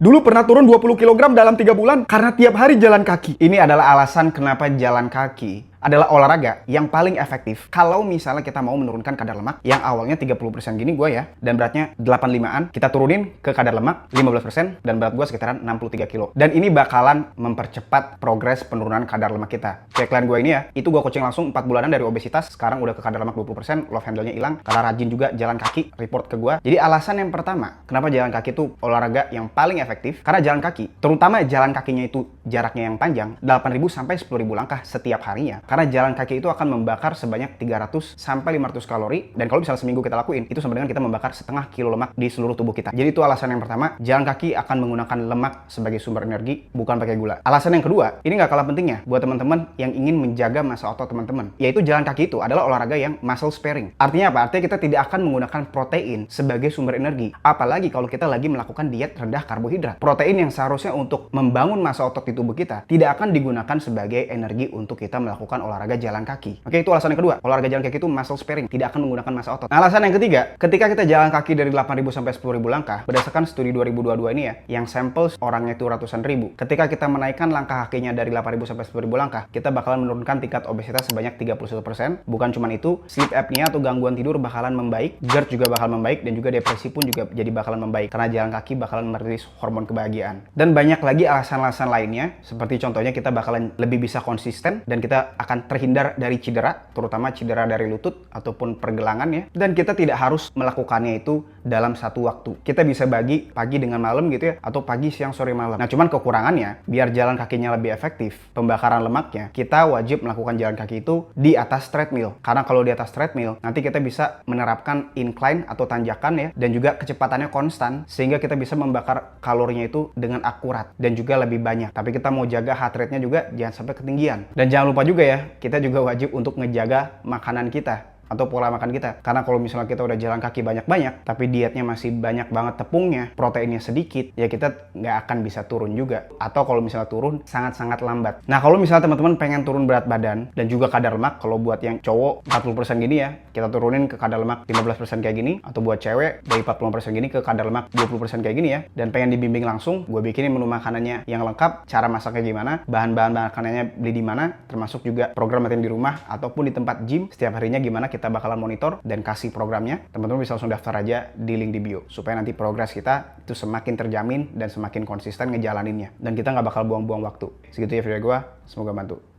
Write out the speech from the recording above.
Dulu pernah turun 20 kg dalam 3 bulan karena tiap hari jalan kaki. Ini adalah alasan kenapa jalan kaki adalah olahraga yang paling efektif kalau misalnya kita mau menurunkan kadar lemak yang awalnya 30% gini gue ya, dan beratnya 85-an, kita turunin ke kadar lemak 15% dan berat gue sekitaran 63 kilo. Dan ini bakalan mempercepat progres penurunan kadar lemak kita. Kayak klien gue ini ya, itu gue coaching langsung 4 bulanan dari obesitas, sekarang udah ke kadar lemak 20%, love handle-nya hilang, karena rajin juga jalan kaki, report ke gue. Jadi alasan yang pertama, kenapa jalan kaki itu olahraga yang paling efektif, karena jalan kaki, terutama jalan kakinya itu jaraknya yang panjang, 8.000 sampai 10.000 langkah setiap harinya. Karena jalan kaki itu akan membakar sebanyak 300 sampai 500 kalori, dan kalau misalnya seminggu kita lakuin, itu sama dengan kita membakar setengah kilo lemak di seluruh tubuh kita. Jadi itu alasan yang pertama, jalan kaki akan menggunakan lemak sebagai sumber energi, bukan pakai gula. Alasan yang kedua, ini nggak kalah pentingnya buat teman-teman yang ingin menjaga massa otot teman-teman, yaitu jalan kaki itu adalah olahraga yang muscle sparing. Artinya apa? Artinya kita tidak akan menggunakan protein sebagai sumber energi, apalagi kalau kita lagi melakukan diet rendah karbohidrat. Protein yang seharusnya untuk membangun massa otot di tubuh kita tidak akan digunakan sebagai energi untuk kita melakukan olahraga jalan kaki. Oke, itu alasan yang kedua. Olahraga jalan kaki itu muscle sparing, tidak akan menggunakan massa otot. Nah, alasan yang ketiga, ketika kita jalan kaki dari 8.000 sampai 10.000 langkah, berdasarkan studi 2022 ini ya, yang sampel orangnya itu ratusan ribu. Ketika kita menaikkan langkah kakinya dari 8.000 sampai 10.000 langkah, kita bakalan menurunkan tingkat obesitas sebanyak 31%. Bukan cuma itu, sleep apnea atau gangguan tidur bakalan membaik, GERD juga bakal membaik, dan juga depresi pun juga jadi bakalan membaik karena jalan kaki bakalan merilis hormon kebahagiaan. Dan banyak lagi alasan-alasan lainnya, seperti contohnya kita bakalan lebih bisa konsisten dan kita akan terhindar dari cedera, terutama cedera dari lutut ataupun pergelangan ya. Dan kita tidak harus melakukannya itu dalam satu waktu. Kita bisa bagi pagi dengan malam gitu ya, atau pagi, siang, sore, malam. Nah, cuman kekurangannya, biar jalan kakinya lebih efektif, pembakaran lemaknya, kita wajib melakukan jalan kaki itu di atas treadmill. Karena kalau di atas treadmill, nanti kita bisa menerapkan incline atau tanjakan ya, dan juga kecepatannya konstan, sehingga kita bisa membakar kalorinya itu dengan akurat dan juga lebih banyak. Tapi kita mau jaga heart rate-nya juga jangan sampai ketinggian. Dan jangan lupa juga ya, kita juga wajib untuk ngejaga makanan kita atau pola makan kita. Karena kalau misalnya kita udah jalan kaki banyak-banyak, tapi dietnya masih banyak banget tepungnya, proteinnya sedikit, ya kita nggak akan bisa turun juga. Atau kalau misalnya turun, sangat-sangat lambat. Nah, kalau misalnya teman-teman pengen turun berat badan dan juga kadar lemak, kalau buat yang cowok 40% gini ya, kita turunin ke kadar lemak 15% kayak gini, atau buat cewek dari 40% gini ke kadar lemak 20% kayak gini ya, dan pengen dibimbing langsung, gue bikinin menu makanannya yang lengkap, cara masaknya gimana, bahan-bahan makanannya beli di mana, termasuk juga program latihan di rumah ataupun di tempat gym, setiap harinya gimana kita bakalan monitor dan kasih programnya. Teman-teman bisa langsung daftar aja di link di bio supaya nanti progres kita itu semakin terjamin dan semakin konsisten ngejalaninnya, dan kita nggak bakal buang-buang waktu. Segitu ya video gue, semoga bantu.